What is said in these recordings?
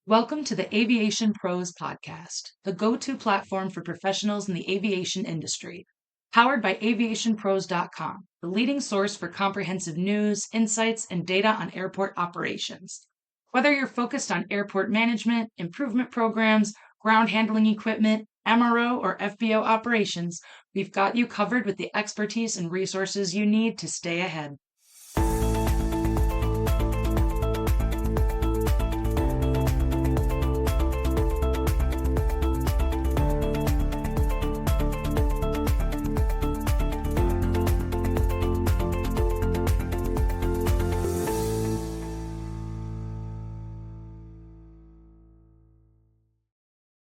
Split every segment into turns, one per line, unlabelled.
Welcome to the Aviation Pros Podcast, the go-to platform for professionals in the aviation industry. Powered by AviationPros.com, the leading source for comprehensive news, insights, and data on airport operations. Whether you're focused on airport management, improvement programs, ground handling equipment, MRO, or FBO operations, we've got you covered with the expertise and resources you need to stay ahead.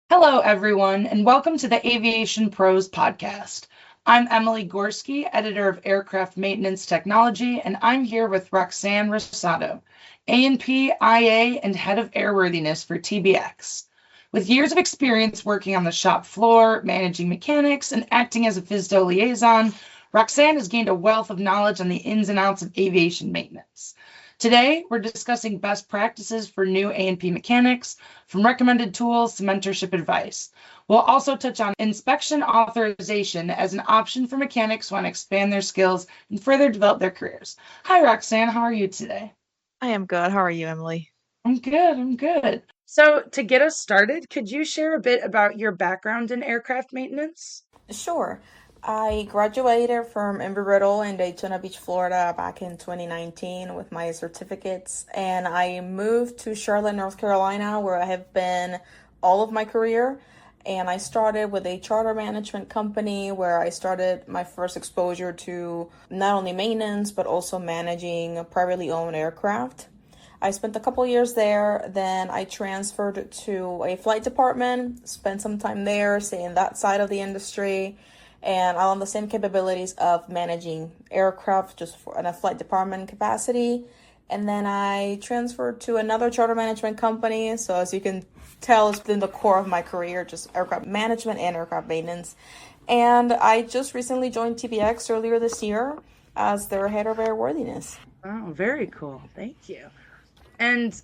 Hello, everyone, and welcome to the Aviation Pros Podcast. I'm Emily Gorski, editor of Aircraft Maintenance Technology, and I'm here with Roxanne Rosado, A&P, IA, and head of Airworthiness for TBX. With years of experience working on the shop floor, managing mechanics, and acting as a FSDO liaison, Roxanne has gained a wealth of knowledge on the ins and outs of aviation maintenance. Today, we're discussing best practices for new A&P mechanics, from recommended tools to mentorship advice. We'll also touch on inspection authorization as an option for mechanics who want to expand their skills and further develop their careers. Hi, Roxanne. How are you today?
I am good. How are you, Emily?
I'm good. So to get us started, could you share a bit about your background in aircraft maintenance?
Sure. I graduated from Embry-Riddle in Daytona Beach, Florida back in 2019 with my certificates, and I moved to Charlotte, North Carolina, where I have been all of my career. And I started with a charter management company where I started my first exposure to not only maintenance, but also managing privately owned aircraft. I spent a couple years there, then I transferred to a flight department, spent some time there, seeing that side of the industry, and I love the same capabilities of managing aircraft just in a flight department capacity. And then I transferred to another charter management company. So as you can tell, it's been the core of my career, just aircraft management and aircraft maintenance. And I just recently joined TBX earlier this year as their head of airworthiness.
Oh, very cool. Thank you. And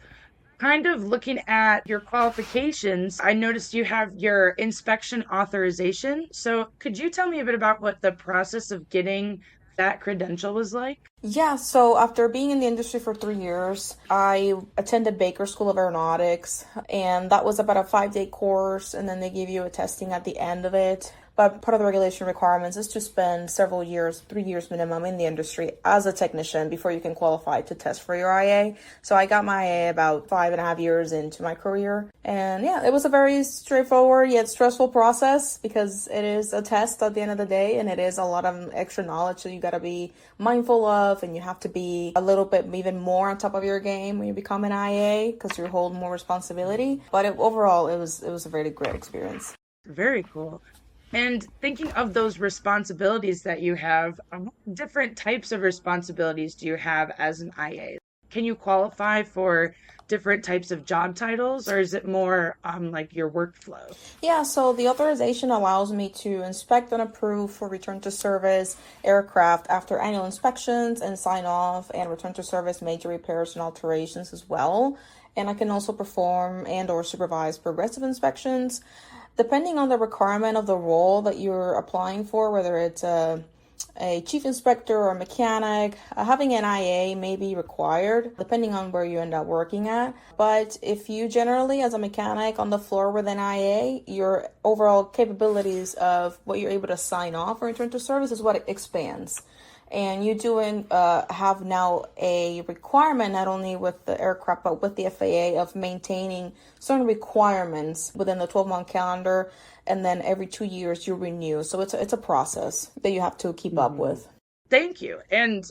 kind of looking at your qualifications, I noticed you have your inspection authorization. So could you tell me a bit about what the process of getting that credential was like?
Yeah, so after being in the industry for 3 years, I attended Baker School of Aeronautics, and that was about a 5-day course, and then they give you a testing at the end of it. But part of the regulation requirements is to spend several years, 3 years minimum, in the industry as a technician before you can qualify to test for your IA. So I got my IA about 5.5 years into my career. And yeah, it was a very straightforward yet stressful process because it is a test at the end of the day, and it is a lot of extra knowledge that you got to be mindful of, and you have to be a little bit even more on top of your game when you become an IA because you hold more responsibility. But overall, it was a very great experience.
Very cool. And thinking of those responsibilities that you have, different types of responsibilities do you have as an IA? Can you qualify for different types of job titles, or is it more like your workflow?
Yeah, so the authorization allows me to inspect and approve for return to service aircraft after annual inspections and sign off and return to service major repairs and alterations as well. And I can also perform and or supervise progressive inspections. Depending on the requirement of the role that you're applying for, whether it's a chief inspector or a mechanic, having an IA may be required depending on where you end up working at. But if you generally, as a mechanic on the floor with an IA, your overall capabilities of what you're able to sign off or return to service is what it expands. And you do have now a requirement, not only with the aircraft, but with the FAA, of maintaining certain requirements within the 12-month calendar. And then every 2 years you renew. So it's a process that you have to keep up with.
Thank you. And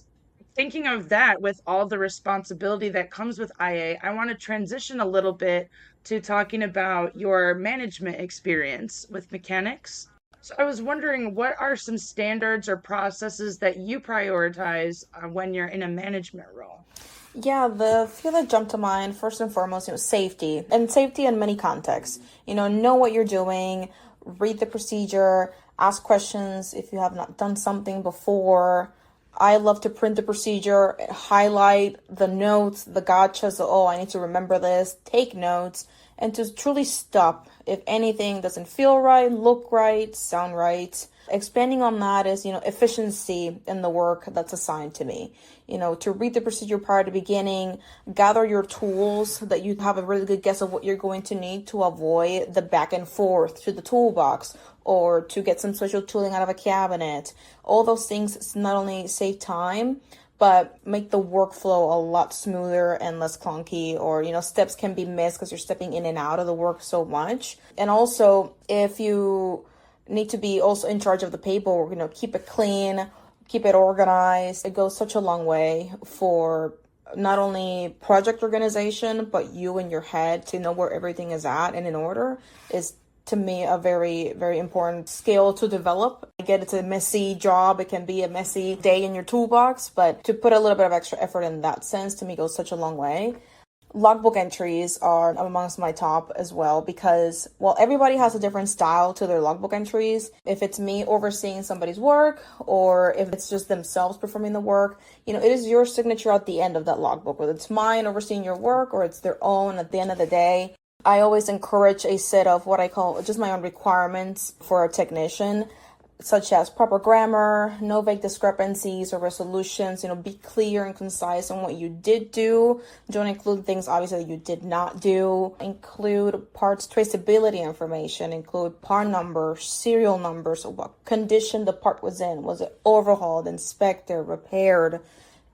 thinking of that with all the responsibility that comes with IA, I want to transition a little bit to talking about your management experience with mechanics. So I was wondering, what are some standards or processes that you prioritize when you're in a management role?
Yeah, the few that jump to mind, first and foremost, safety. And safety in many contexts. Know what you're doing, read the procedure, ask questions if you have not done something before. I love to print the procedure, highlight the notes, the gotchas, oh, I need to remember this, take notes, and to truly stop if anything doesn't feel right, look right, sound right. Expanding on that is, efficiency in the work that's assigned to me. To read the procedure prior to beginning, gather your tools so that you have a really good guess of what you're going to need to avoid the back and forth to the toolbox or to get some special tooling out of a cabinet. All those things not only save time, but make the workflow a lot smoother and less clunky, or, steps can be missed because you're stepping in and out of the work so much. And also, if you need to be also in charge of the paperwork, keep it clean, keep it organized. It goes such a long way for not only project organization, but you in your head to know where everything is at and in order is, to me, a very, very important skill to develop. I get it's a messy job. It can be a messy day in your toolbox, but to put a little bit of extra effort in that sense, to me, goes such a long way. Logbook entries are amongst my top as well because, well, everybody has a different style to their logbook entries. If it's me overseeing somebody's work or if it's just themselves performing the work, it is your signature at the end of that logbook, whether it's mine overseeing your work or it's their own at the end of the day. I always encourage a set of what I call just my own requirements for a technician, such as proper grammar, no vague discrepancies or resolutions, be clear and concise on what you did do. Don't include things obviously that you did not do. Include parts traceability information, include part numbers, serial numbers, what condition the part was in. Was it overhauled, inspected, repaired?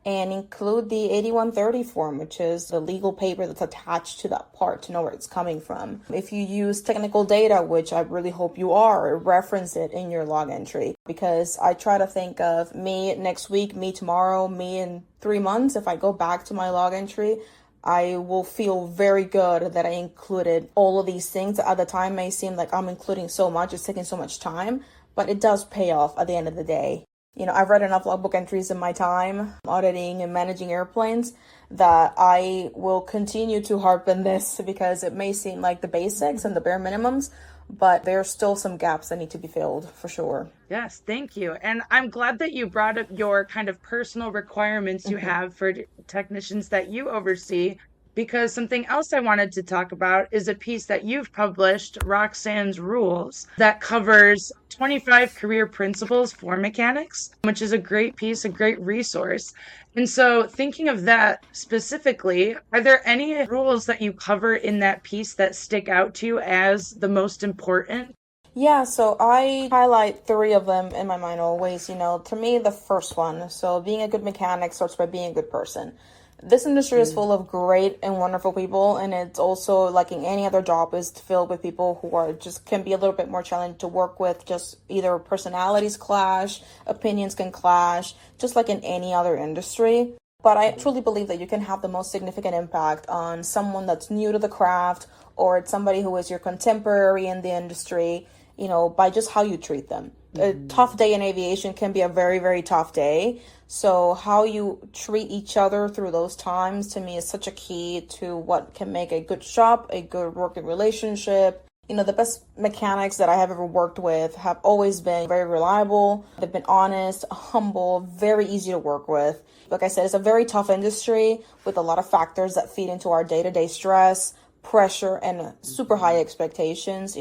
And include the 8130 form, which is the legal paper that's attached to that part to know where it's coming from. If you use technical data, which I really hope you are, reference it in your log entry, because I try to think of me next week, me tomorrow, me in 3 months. If I go back to my log entry, I will feel very good that I included all of these things. At the time, it may seem like I'm including so much, it's taking so much time, but it does pay off at the end of the day. I've read enough logbook entries in my time auditing and managing airplanes that I will continue to harp on this because it may seem like the basics and the bare minimums, but there are still some gaps that need to be filled for sure.
Yes, thank you. And I'm glad that you brought up your kind of personal requirements you have for technicians that you oversee, because something else I wanted to talk about is a piece that you've published, Roxanne's Rules, that covers 25 career principles for mechanics, which is a great piece, a great resource. And so thinking of that specifically, are there any rules that you cover in that piece that stick out to you as the most important?
Yeah, so I highlight 3 of them in my mind always. To me, the first one, so being a good mechanic starts by being a good person. This industry is full of great and wonderful people, and it's also, like in any other job, is filled with people who are just can be a little bit more challenging to work with. Just either personalities clash, opinions can clash, just like in any other industry. But I truly believe that you can have the most significant impact on someone that's new to the craft, or it's somebody who is your contemporary in the industry, by just how you treat them. A tough day in aviation can be a very, very tough day. So how you treat each other through those times, to me, is such a key to what can make a good shop, a good working relationship. The best mechanics that I have ever worked with have always been very reliable. They've been honest, humble, very easy to work with. Like I said, it's a very tough industry with a lot of factors that feed into our day-to-day stress, pressure, and super high expectations,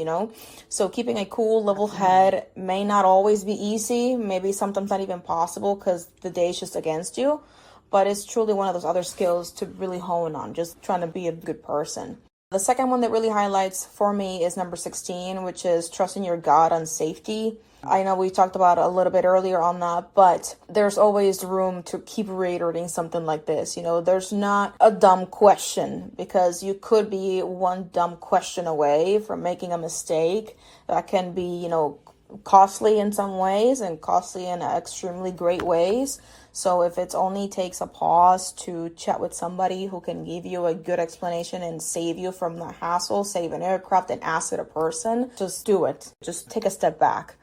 So keeping a cool, level head may not always be easy, maybe sometimes not even possible because the day is just against you, but it's truly one of those other skills to really hone on, just trying to be a good person. The second one that really highlights for me is number 16, which is trusting your gut on safety. I know we talked about a little bit earlier on that, but there's always room to keep reiterating something like this. There's not a dumb question, because you could be one dumb question away from making a mistake that can be, costly in some ways and costly in extremely great ways. So if it only takes a pause to chat with somebody who can give you a good explanation and save you from the hassle, save an aircraft and asset a person, just do it. Just take a step back.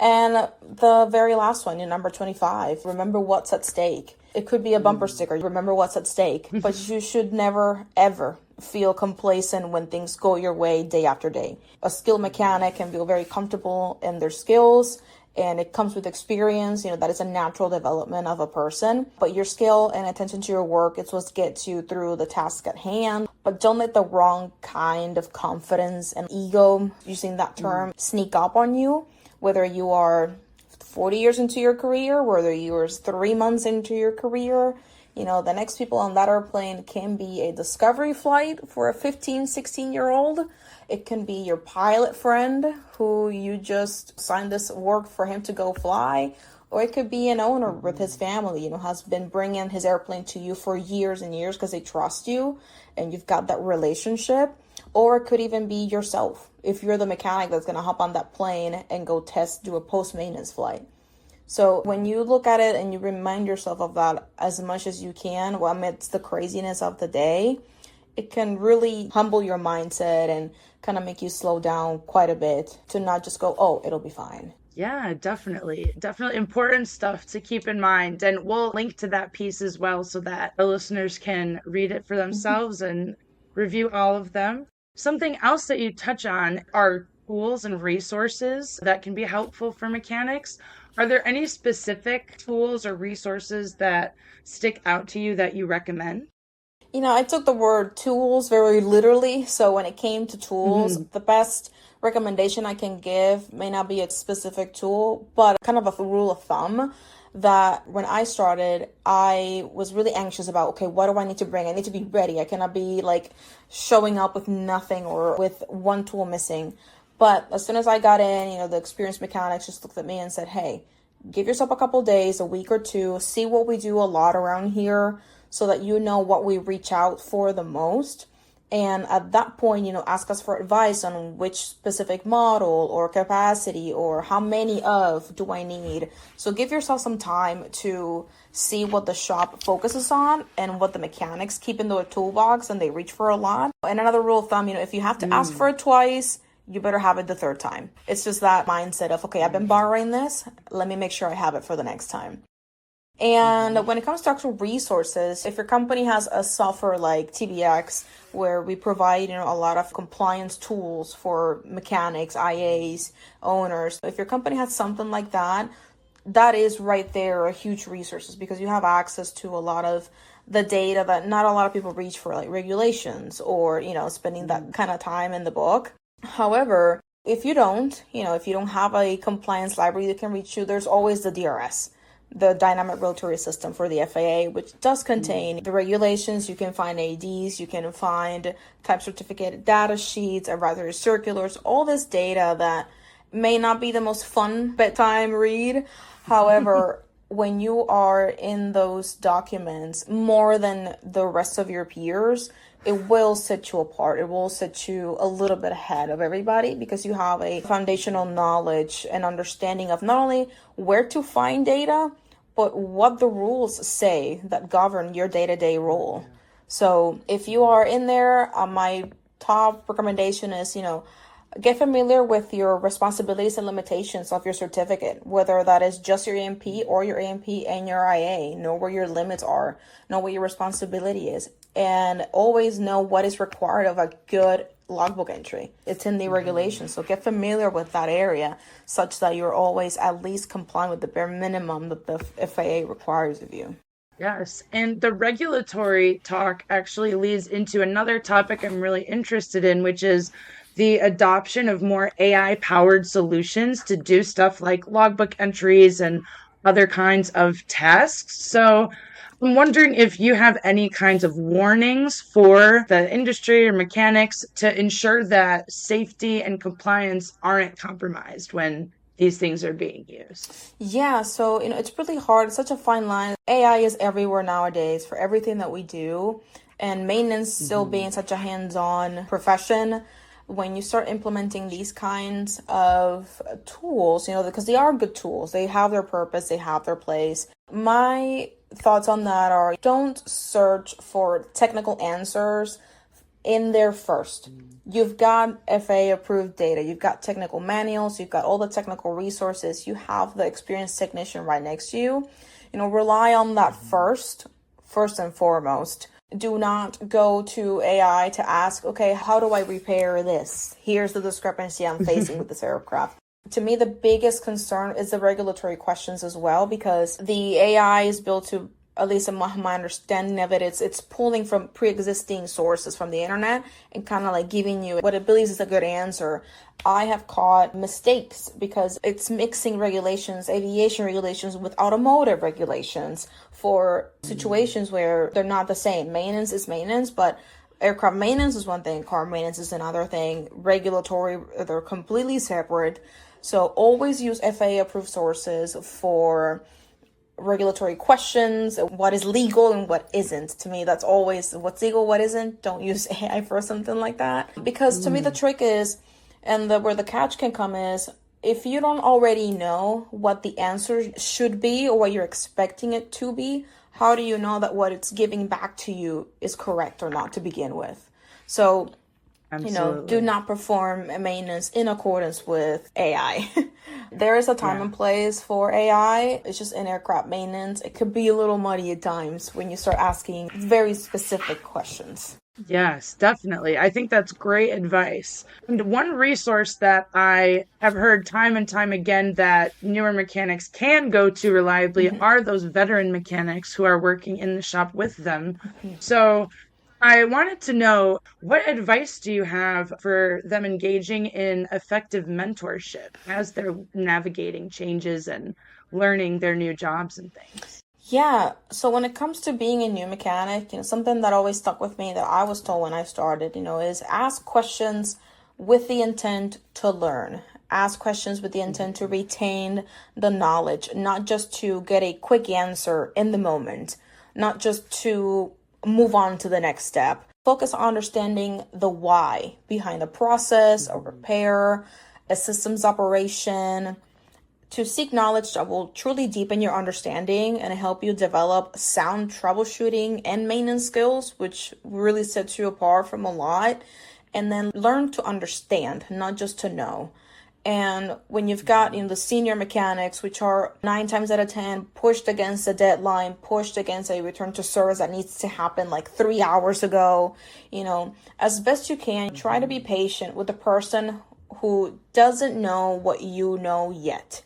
And the very last one, number 25, remember what's at stake. It could be a bumper sticker, remember what's at stake, but you should never, ever feel complacent when things go your way day after day. A skilled mechanic can feel very comfortable in their skills and it comes with experience. That is a natural development of a person. But your skill and attention to your work is what gets you through the task at hand. But don't let the wrong kind of confidence and ego, using that term, sneak up on you, whether you are 40 years into your career, whether you are 3 months into your career. The next people on that airplane can be a discovery flight for a 15, 16-year-old. It can be your pilot friend who you just signed this work for him to go fly. Or it could be an owner with his family, has been bringing his airplane to you for years and years because they trust you and you've got that relationship. Or it could even be yourself, if you're the mechanic that's going to hop on that plane and go do a post-maintenance flight. So when you look at it and you remind yourself of that as much as you can, amidst the craziness of the day, it can really humble your mindset and kind of make you slow down quite a bit to not just go, oh, it'll be fine.
Yeah, definitely. Definitely important stuff to keep in mind. And we'll link to that piece as well so that the listeners can read it for themselves and review all of them. Something else that you touch on are tools and resources that can be helpful for mechanics. Are there any specific tools or resources that stick out to you that you recommend?
I took the word tools very literally. So when it came to tools, the best recommendation I can give may not be a specific tool, but kind of a rule of thumb that when I started, I was really anxious about, okay, what do I need to bring? I need to be ready. I cannot be like showing up with nothing or with one tool missing. But as soon as I got in, the experienced mechanics just looked at me and said, hey, give yourself a couple days, a week or two, see what we do a lot around here so that you know what we reach out for the most. And at that point, ask us for advice on which specific model or capacity or how many of do I need. So give yourself some time to see what the shop focuses on and what the mechanics keep in their toolbox and they reach for a lot. And another rule of thumb, if you have to ask for it twice, you better have it the third time. It's just that mindset of, okay, I've been borrowing this. Let me make sure I have it for the next time. And when it comes to actual resources, if your company has a software like TBX, where we provide, a lot of compliance tools for mechanics, IAs, owners. If your company has something like that, that is right there a huge resources because you have access to a lot of the data that not a lot of people reach for, like regulations or, spending that kind of time in the book. However, if you don't, if you don't have a compliance library that can reach you, there's always the DRS, the Dynamic Rotary System for the FAA, which does contain the regulations. You can find ADs, you can find type certificate data sheets, advisory circulars, all this data that may not be the most fun bedtime read. However, when you are in those documents more than the rest of your peers, it will set you apart. It will set you a little bit ahead of everybody because you have a foundational knowledge and understanding of not only where to find data, but what the rules say that govern your day-to-day role. So if you are in there, my top recommendation is, get familiar with your responsibilities and limitations of your certificate, whether that is just your A&P or your A&P and your IA. Know where your limits are, know what your responsibility is, and always know what is required of a good logbook entry. It's in the regulations, so get familiar with that area such that you're always at least compliant with the bare minimum that the FAA requires of you.
Yes, and the regulatory talk actually leads into another topic I'm really interested in, which is the adoption of more AI-powered solutions to do stuff like logbook entries and other kinds of tasks. So I'm wondering if you have any kinds of warnings for the industry or mechanics to ensure that safety and compliance aren't compromised when these things are being used.
Yeah, so it's really hard. It's such a fine line. AI is everywhere nowadays for everything that we do, and maintenance still being such a hands-on profession. When you start implementing these kinds of tools, because they are good tools, they have their purpose, they have their place. My thoughts on that are don't search for technical answers in there first. You've got FAA approved data, you've got technical manuals, you've got all the technical resources, you have the experienced technician right next to you. Rely on that first and foremost. Do not go to AI to ask, okay, how do I repair this? Here's the discrepancy I'm facing with this aircraft. To me, the biggest concern is the regulatory questions as well, because the AI is built to, at least in my understanding of it, it's pulling from pre-existing sources from the internet and kind of like giving you what it believes is a good answer. I have caught mistakes because it's mixing regulations, aviation regulations, with automotive regulations for situations where they're not the same. Maintenance is maintenance, but aircraft maintenance is one thing, car maintenance is another thing. Regulatory, they're completely separate. So always use FAA approved sources for regulatory questions, what is legal and what isn't. To me, that's always what's legal, what isn't. Don't use AI for something like that. Because to me, the trick is, and where the catch can come is, if you don't already know what the answer should be or what you're expecting it to be, how do you know that what it's giving back to you is correct or not to begin with? So, do not perform maintenance in accordance with AI. There is a time and place for AI. It's just in aircraft maintenance. It could be a little muddy at times when you start asking very specific questions.
Yes, definitely. I think that's great advice. And one resource that I have heard time and time again that newer mechanics can go to reliably are those veteran mechanics who are working in the shop with them. So I wanted to know, what advice do you have for them engaging in effective mentorship as they're navigating changes and learning their new jobs and things?
Yeah, so when it comes to being a new mechanic, something that always stuck with me that I was told when I started, is ask questions with the intent to learn. Ask questions with the intent to retain the knowledge, not just to get a quick answer in the moment, not just to move on to the next step. Focus on understanding the why behind a process, a repair, a systems operation, to seek knowledge that will truly deepen your understanding and help you develop sound troubleshooting and maintenance skills, which really sets you apart from a lot. And then learn to understand, not just to know. And when you've got the senior mechanics, which are 9 times out of 10 pushed against a deadline, pushed against a return to service that needs to happen like 3 hours ago, as best you can, try to be patient with the person who doesn't know what you know yet,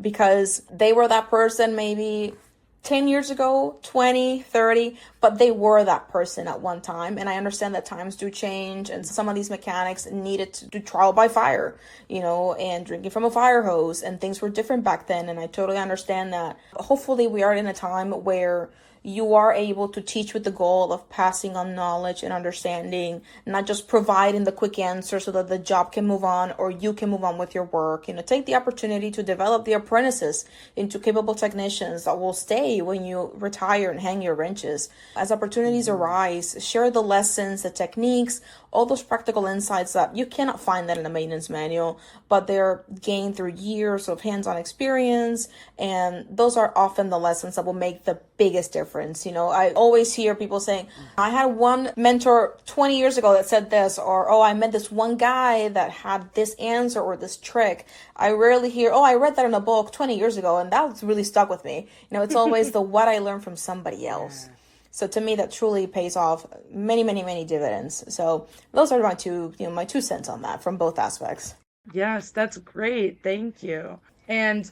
because they were that person maybe 10 years ago, 20, 30, but they were that person at one time. And I understand that times do change, and some of these mechanics needed to do trial by fire, and drinking from a fire hose, and things were different back then. And I totally understand that. Hopefully we are in a time where you are able to teach with the goal of passing on knowledge and understanding, not just providing the quick answer so that the job can move on or you can move on with your work. Take the opportunity to develop the apprentices into capable technicians that will stay when you retire and hang your wrenches. As opportunities arise, share the lessons, the techniques, all those practical insights that you cannot find that in a maintenance manual, but they're gained through years of hands-on experience. And those are often the lessons that will make the biggest difference. I always hear people saying, I had one mentor 20 years ago that said this, or, oh, I met this one guy that had this answer or this trick. I rarely hear, oh, I read that in a book 20 years ago, and that's really stuck with me. It's always the what I learned from somebody else. So to me, that truly pays off many, many, many dividends. So those are my two cents on that from both aspects.
Yes, that's great. Thank you. And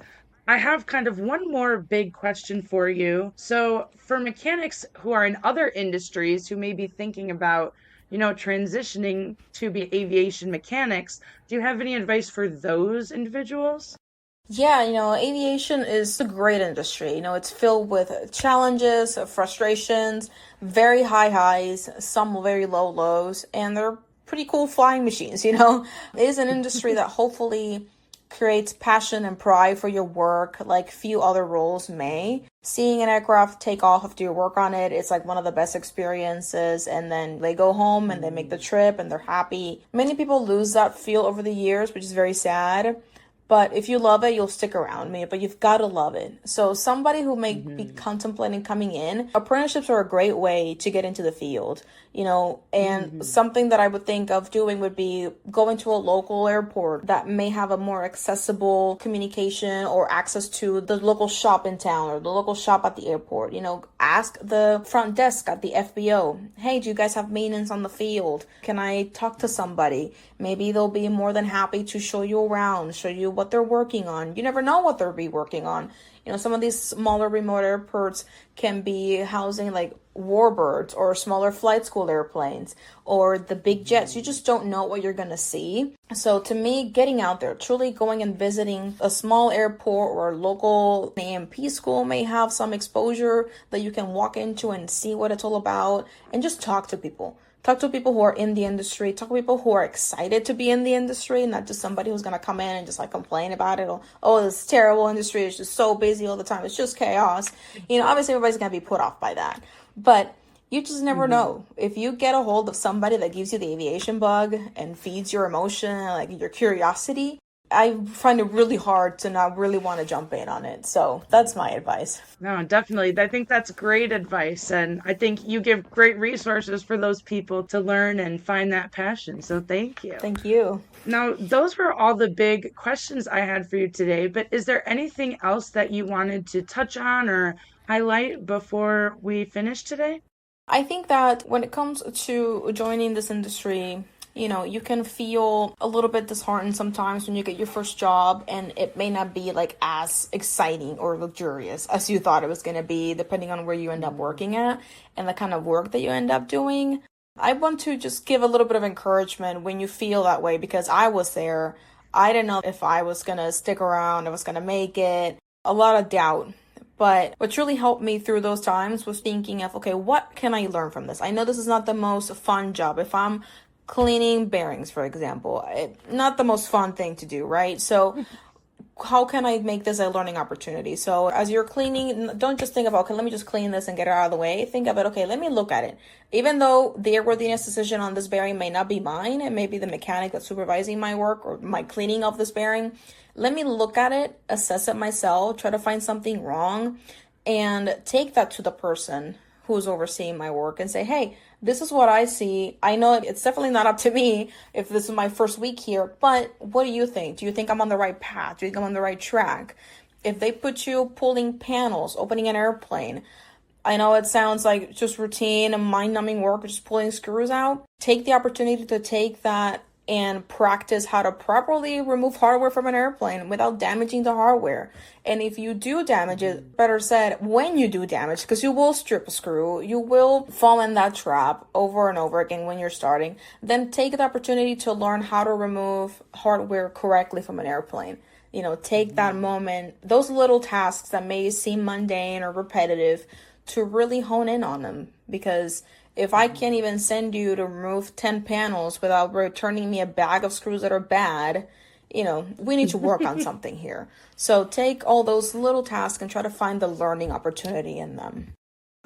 I have kind of one more big question for you. So for mechanics who are in other industries who may be thinking about, transitioning to be aviation mechanics, do you have any advice for those individuals?
Yeah, aviation is a great industry. It's filled with challenges, frustrations, very high highs, some very low lows, and they're pretty cool flying machines. It is an industry that hopefully creates passion and pride for your work like few other roles may. Seeing an aircraft take off after you work on it, it's like one of the best experiences. And then they go home and they make the trip and they're happy. Many people lose that feel over the years, which is very sad. But if you love it, you'll stick around me. But you've got to love it. So somebody who may be contemplating coming in, apprenticeships are a great way to get into the field, and something that I would think of doing would be going to a local airport that may have a more accessible communication or access to the local shop in town or the local shop at the airport. Ask the front desk at the FBO, hey, do you guys have maintenance on the field? Can I talk to somebody? Maybe they'll be more than happy to show you around, show you what they're working on. You never know what they'll be working on. Some of these smaller remote airports can be housing like warbirds or smaller flight school airplanes or the big jets. You just don't know what you're going to see. So to me, getting out there, truly going and visiting a small airport or local A&amp school may have some exposure that you can walk into and see what it's all about and just talk to people. Talk to people who are in the industry. Talk to people who are excited to be in the industry, not just somebody who's going to come in and just like complain about it. Or, oh, this terrible industry is just so busy all the time. It's just chaos. Obviously everybody's going to be put off by that. But you just never know. If you get a hold of somebody that gives you the aviation bug and feeds your emotion, like your curiosity, I find it really hard to not really want to jump in on it. So that's my advice.
No, definitely. I think that's great advice. And I think you give great resources for those people to learn and find that passion. So thank you.
Thank you.
Now, those were all the big questions I had for you today. But is there anything else that you wanted to touch on or highlight before we finish today?
I think that when it comes to joining this industry, you can feel a little bit disheartened sometimes when you get your first job and it may not be like as exciting or luxurious as you thought it was going to be, depending on where you end up working at and the kind of work that you end up doing. I want to just give a little bit of encouragement when you feel that way, because I was there. I didn't know if I was going to stick around, I was going to make it. A lot of doubt. But what truly helped me through those times was thinking of, okay, what can I learn from this? I know this is not the most fun job. If I'm cleaning bearings, for example, not the most fun thing to do, right? So how can I make this a learning opportunity? So as you're cleaning, don't just think about, okay, let me just clean this and get it out of the way. Think of it, okay, let me look at it. Even though the airworthiness decision on this bearing may not be mine, it may be the mechanic that's supervising my work or my cleaning of this bearing, let me look at it, assess it myself, try to find something wrong, and take that to the person who's overseeing my work and say, hey, this is what I see. I know it's definitely not up to me if this is my first week here, but what do you think? Do you think I'm on the right path? Do you think I'm on the right track? If they put you pulling panels, opening an airplane, I know it sounds like just routine and mind-numbing work, just pulling screws out. Take the opportunity to take that and practice how to properly remove hardware from an airplane without damaging the hardware. And if you do damage it, better said, when you do damage, because you will strip a screw, you will fall in that trap over and over again when you're starting, then take the opportunity to learn how to remove hardware correctly from an airplane. Take that moment, those little tasks that may seem mundane or repetitive, to really hone in on them. Because if I can't even send you to remove 10 panels without returning me a bag of screws that are bad, we need to work on something here. So take all those little tasks and try to find the learning opportunity in them.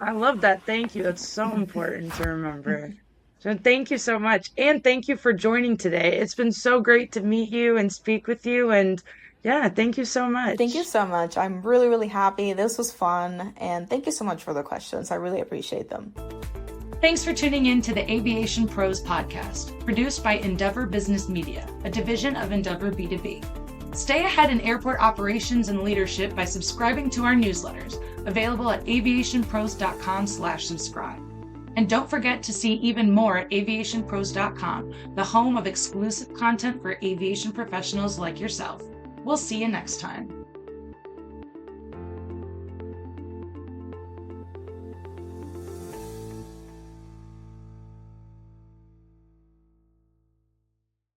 I love that. Thank you. That's so important to remember. So thank you so much. And thank you for joining today. It's been so great to meet you and speak with you. And yeah, thank you so much.
Thank you so much. I'm really, really happy. This was fun. And thank you so much for the questions. I really appreciate them.
Thanks for tuning in to the Aviation Pros Podcast, produced by Endeavor Business Media, a division of Endeavor B2B. Stay ahead in airport operations and leadership by subscribing to our newsletters, available at AviationPros.com/subscribe. And don't forget to see even more at AviationPros.com, the home of exclusive content for aviation professionals like yourself. We'll see you next time.